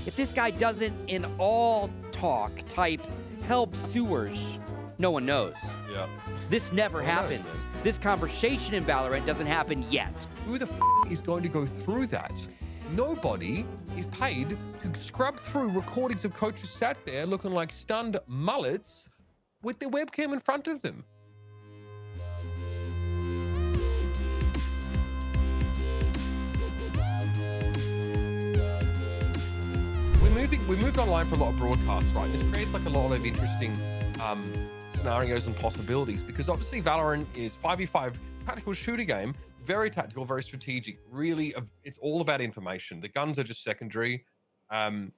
If this guy doesn't, in all talk, type help sewers, no one knows. Yeah. This never happens. Knows, this conversation in Valorant doesn't happen yet. Who the is going to go through that? Nobody is paid to scrub through recordings of coaches sat there looking like stunned mullets with their webcam in front of them. We moved online for a lot of broadcasts, right? And this creates like a lot of interesting scenarios and possibilities, because obviously Valorant is 5v5 tactical shooter game, very tactical, very strategic. Really, it's all about information. The guns are just secondary, and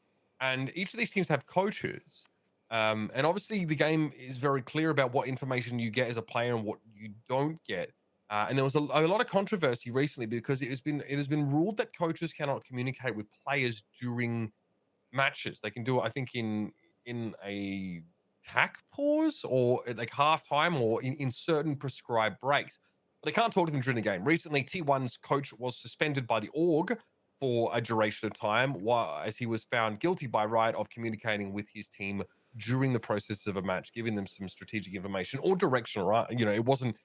each of these teams have coaches, and obviously the game is very clear about what information you get as a player and what you don't get. And there was a lot of controversy recently because it has been ruled that coaches cannot communicate with players during matches. They can do it, I think, in a tack pause or at like halftime or in certain prescribed breaks. But they can't talk to them during the game. Recently, T1's coach was suspended by the org for a duration of time, as he was found guilty by Riot of communicating with his team during the process of a match, giving them some strategic information or direction. Right? It wasn't.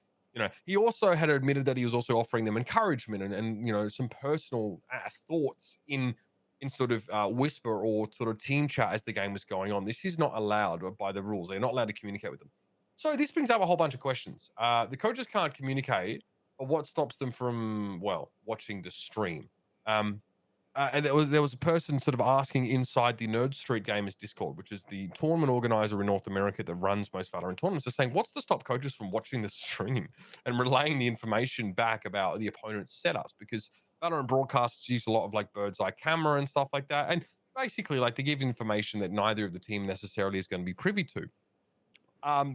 He also had admitted that he was also offering them encouragement and some personal thoughts in sort of whisper or sort of team chat as the game was going on. This is not allowed by the rules. They're not allowed to communicate with them. So this brings up a whole bunch of questions. The coaches can't communicate, but what stops them from, watching the stream? And there was a person sort of asking inside the Nerd Street Gamers Discord, which is the tournament organizer in North America that runs most Valorant tournaments, is saying, what's to stop coaches from watching the stream and relaying the information back about the opponent's setups? Because Valorant broadcasts use a lot of like bird's eye camera and stuff like that. And basically like they give information that neither of the team necessarily is going to be privy to.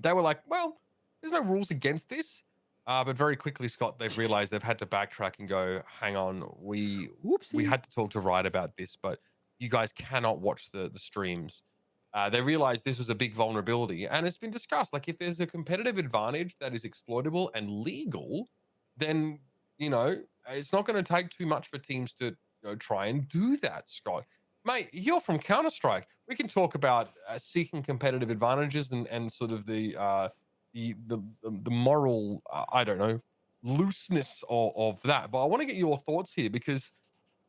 They were like, well, there's no rules against this. But very quickly, Scott, they've realized they've had to backtrack and go, hang on, we had to talk to Riot about this, but you guys cannot watch the streams. They realized this was a big vulnerability, and it's been discussed. Like, if there's a competitive advantage that is exploitable and legal, then, it's not going to take too much for teams to try and do that, Scott. Mate, you're from Counter-Strike. We can talk about seeking competitive advantages and sort of the moral, I don't know, looseness of that. But I want to get your thoughts here, because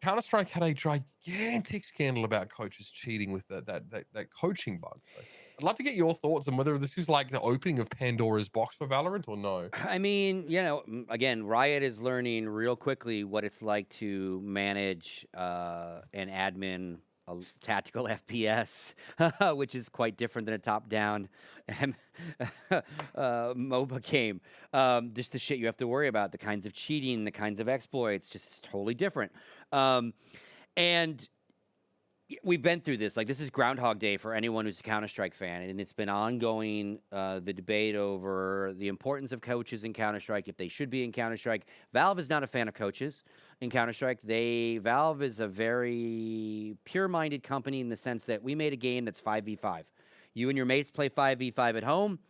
Counter-Strike had a gigantic scandal about coaches cheating with that coaching bug. So I'd love to get your thoughts on whether this is like the opening of Pandora's box for Valorant or no. I mean, again, Riot is learning real quickly what it's like to manage an admin a tactical FPS, which is quite different than a top-down MOBA game. Just the shit you have to worry about, the kinds of cheating, the kinds of exploits, just totally different. And we've been through this. Like, this is Groundhog Day for anyone who's a Counter-Strike fan, and it's been ongoing, the debate over the importance of coaches in Counter-Strike, if they should be in Counter-Strike. Valve is not a fan of coaches in Counter-Strike. Valve is a very pure-minded company in the sense that we made a game that's 5v5. You and your mates play 5v5 at home.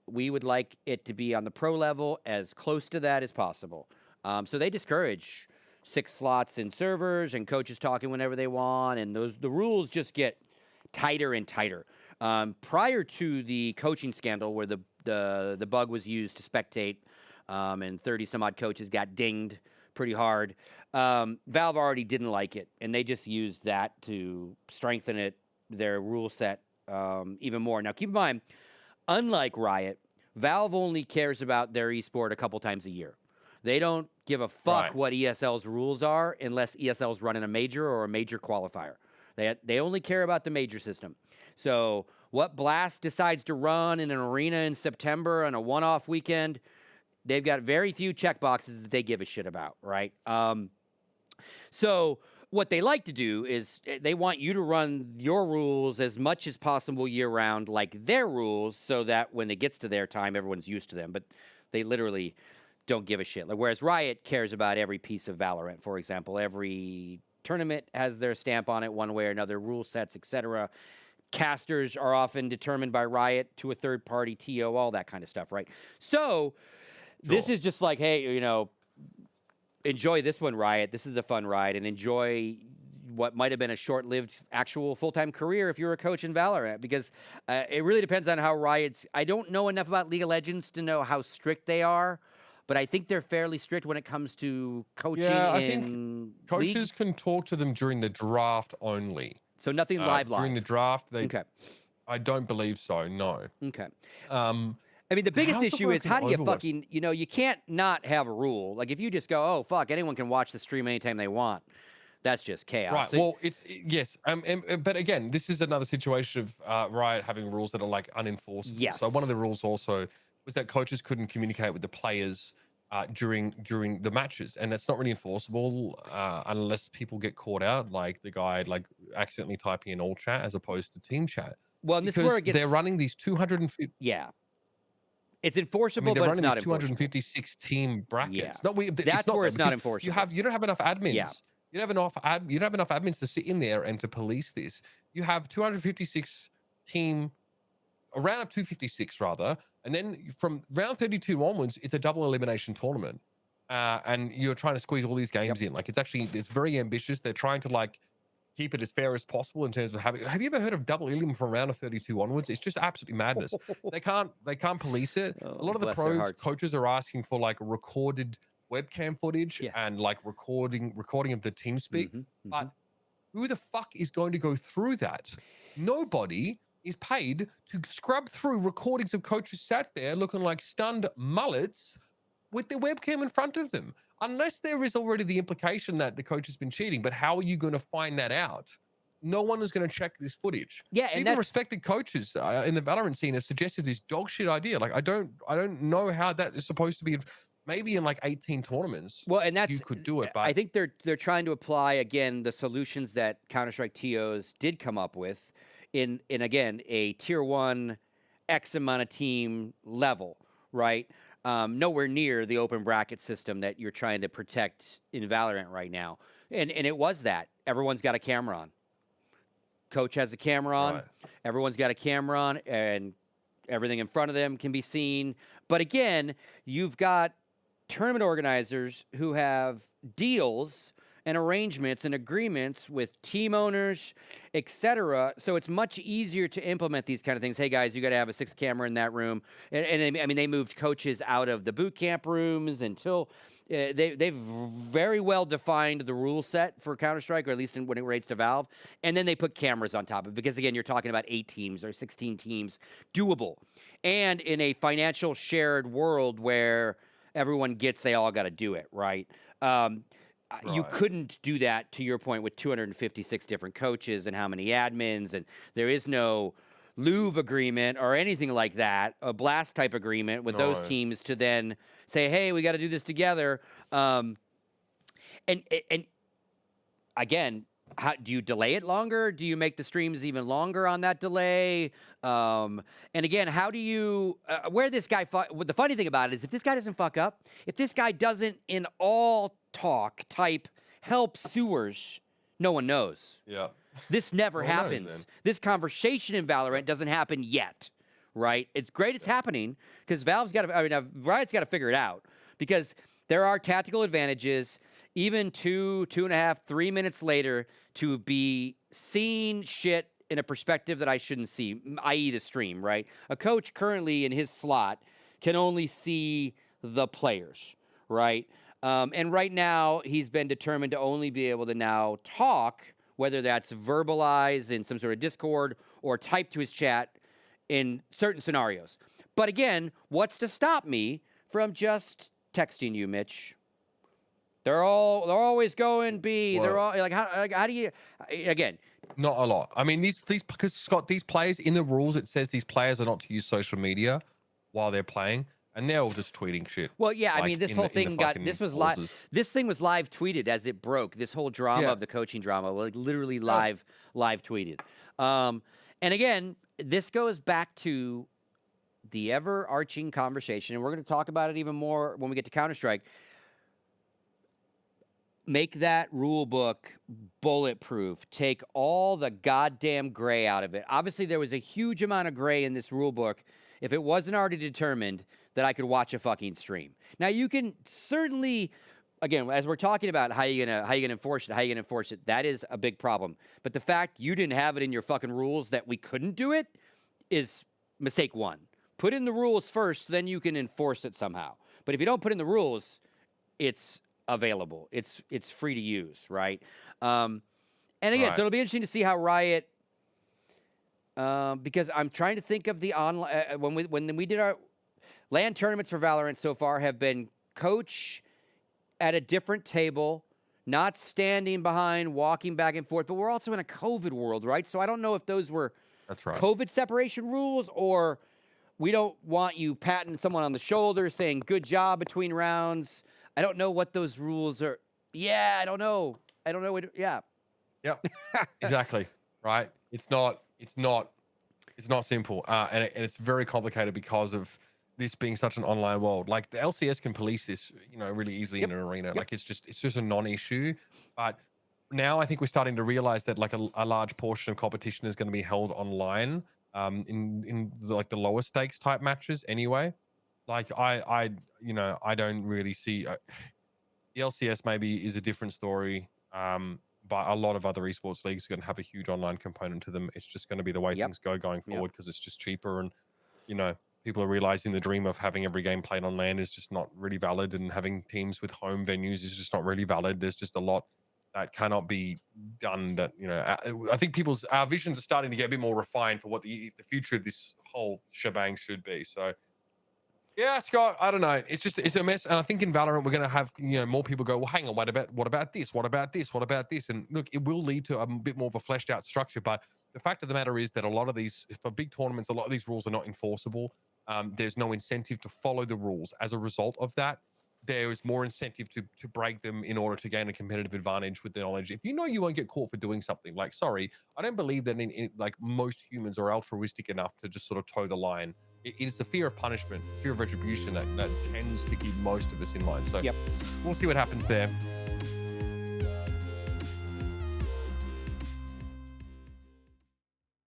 We would like it to be on the pro level, as close to that as possible. So they discourage 6 slots in servers and coaches talking whenever they want, and the rules just get tighter and tighter. Prior to the coaching scandal, where the bug was used to spectate, and 30 some odd coaches got dinged pretty hard, Valve already didn't like it, and they just used that to strengthen their rule set even more. Now, keep in mind, unlike Riot, Valve only cares about their esport a couple times a year. They don't give a fuck what ESL's rules are unless ESL's running a major or a major qualifier. They only care about the major system. So what Blast decides to run in an arena in September on a one-off weekend, they've got very few checkboxes that they give a shit about, right? So what they like to do is they want you to run your rules as much as possible year-round like their rules, so that when it gets to their time, everyone's used to them. But they literally don't give a shit. Like, whereas Riot cares about every piece of Valorant, for example. Every tournament has their stamp on it one way or another, rule sets, etc. Casters are often determined by Riot to a third-party TO, all that kind of stuff, right? So this is just like, hey, enjoy this one, Riot. This is a fun ride, and enjoy what might have been a short-lived actual full-time career if you're a coach in Valorant, because it really depends on how Riot's. I don't know enough about League of Legends to know how strict they are, but I think they're fairly strict when it comes to coaching Yeah, I think in League. coaches can talk to them during the draft only. So nothing live. During the draft, Okay. I don't believe so. No. Okay. Um, I mean, the biggest how's the issue is work in how do you Overwatch? fucking, you can't not have a rule. Like if you just go, oh, fuck, anyone can watch the stream anytime they want. That's just chaos. Right. So- Well, yes. But again, this is another situation of Riot having rules that are like unenforceable. Yes. So one of the rules also was that coaches couldn't communicate with the players during the matches, and that's not really enforceable unless people get caught out, like the guy like accidentally typing in all chat as opposed to team chat. well, and this is Because where it gets. they're running these 250. Yeah. It's I mean, enforceable, they're but it's running not these enforceable. 256 team brackets. Yeah. Not we. That's not where that, it's not because enforceable. You don't have enough admins. Yeah. You don't have enough admins to sit in there and to police this. You have 256 team, a round of 256 rather, and then from round 32 onwards, it's a double elimination tournament, and you're trying to squeeze all these games in. Like it's very ambitious. They're trying to like keep it as fair as possible in terms of having. Have you ever heard of double elim from round of 32 onwards? It's just absolutely madness. They can't police it. Oh, A lot of the bless their pro hearts. coaches are asking for like recorded webcam footage Yeah. and like recording of the team speak. Mhm, mhm. But who the fuck is going to go through that? Nobody is paid to scrub through recordings of coaches sat there looking like stunned mullets with their webcam in front of them. Unless there is already the implication that the coach has been cheating, but how are you going to find that out? No one is going to check this footage. Yeah, and Even that's respected coaches in the Valorant scene have suggested this dog shit idea. Like I don't know how that is supposed to be. Maybe in like 18 tournaments, well, and that's you could do it. But I think they're trying to apply again the solutions that Counter-Strike TOs did come up with in again a tier 1 X amount of team level, right? Nowhere near the open bracket system that you're trying to protect in Valorant right now. And it was that everyone's got a camera on. Coach has a camera on. Right. Everyone's got a camera on, and everything in front of them can be seen. But again, you've got tournament organizers who have deals and arrangements and agreements with team owners, etc. So it's much easier to implement these kind of things. Hey guys, you got to have a 6 camera in that room. And I mean, they moved coaches out of the boot camp rooms until they've very well defined the rule set for Counter-Strike, or at least when it relates to Valve. And then they put cameras on top of it because again, you're talking about 8 teams or 16 teams, doable. And in a financial shared world where everyone gets they all got to do it, right? You Right. couldn't do that, to your point, with 256 different coaches and how many admins, and there is no Louvre agreement or anything like that, a blast type agreement with those No. teams to then say, hey, we got to do this together. And again, how do you delay it longer? Do you make the streams even longer on that delay? And again, how do you where this guy? The funny thing about it is, if this guy doesn't fuck up, if this guy doesn't in all talk type help sewers, no one knows. Yeah. This never No one knows, happens. man. This conversation in Valorant doesn't happen yet, right? It's great it's happening because Valve's got to. I mean, Riot's got to figure it out because there are tactical advantages. Even 2.5, 3 minutes later, to be seeing shit in a perspective that I shouldn't see, i.e. the stream, right? A coach currently in his slot can only see the players, right? And right now, he's been determined to only be able to now talk, whether that's verbalize in some sort of Discord or type to his chat in certain scenarios. But again, what's to stop me from just texting you, Mitch? They're always going B. They're all like how do you again? Not a lot. I mean, these because Scott, these players in the rules it says these players are not to use social media while they're playing, and they're all just tweeting shit. Well, yeah, I like, mean, this in whole the- in the thing got fucking this was pauses. live. This thing was live tweeted as it broke. This whole drama Yeah. of the coaching drama, like literally live tweeted. And again, this goes back to the ever-arching conversation, and we're going to talk about it even more when we get to Counter-Strike. Make that rule book bulletproof. Take all the goddamn gray out of it. Obviously, there was a huge amount of gray in this rule book. If it wasn't already determined that I could watch a fucking stream. Now, you can certainly again, as we're talking about how you gonna enforce it, that is a big problem. But the fact you didn't have it in your fucking rules that we couldn't do it is mistake one. Put in the rules first, then you can enforce it somehow. But if you don't put in the rules, it's available. It's free to use, right? And again, so Right. it'll be interesting to see how Riot, because I'm trying to think of the online when we did our LAN tournaments for Valorant so far have been coach at a different table, not standing behind, walking back and forth. But we're also in a COVID world, right? So I don't know if those were That's right. COVID separation rules or we don't want you patting someone on the shoulder saying good job between rounds. I don't know what those rules are. Yeah, I don't know. Yeah. Yep. Exactly. Right. It's not simple. And it's very complicated because of this being such an online world. Like the LCS can police this, really easily Yep. in an arena. Yep. Like it's just a non-issue. But now I think we're starting to realize that like a large portion of competition is going to be held online, in like the lower stakes type matches anyway. Like I don't really see the LCS maybe is a different story. But a lot of other esports leagues are going to have a huge online component to them. It's just going to be the way Yep. things go going Yep. forward because it's just cheaper, and people are realizing the dream of having every game played on LAN is just not really valid, and having teams with home venues is just not really valid. There's just a lot that cannot be done. That I think our visions are starting to get a bit more refined for what the future of this whole shebang should be. So yeah, Scott, I don't know. It's a mess. And I think in Valorant, we're going to have, more people go, well, hang on, what about this? What about this? What about this? And look, it will lead to a bit more of a fleshed out structure. But the fact of the matter is that a lot of these, for big tournaments, a lot of these rules are not enforceable. There's no incentive to follow the rules. As a result of that, there is more incentive to break them in order to gain a competitive advantage with the knowledge. If you know you won't get caught for doing something, like, sorry, I don't believe that like most humans are altruistic enough to just sort of toe the line. It is the fear of punishment, fear of retribution that tends to keep most of us in line. So Yep. we'll see what happens there.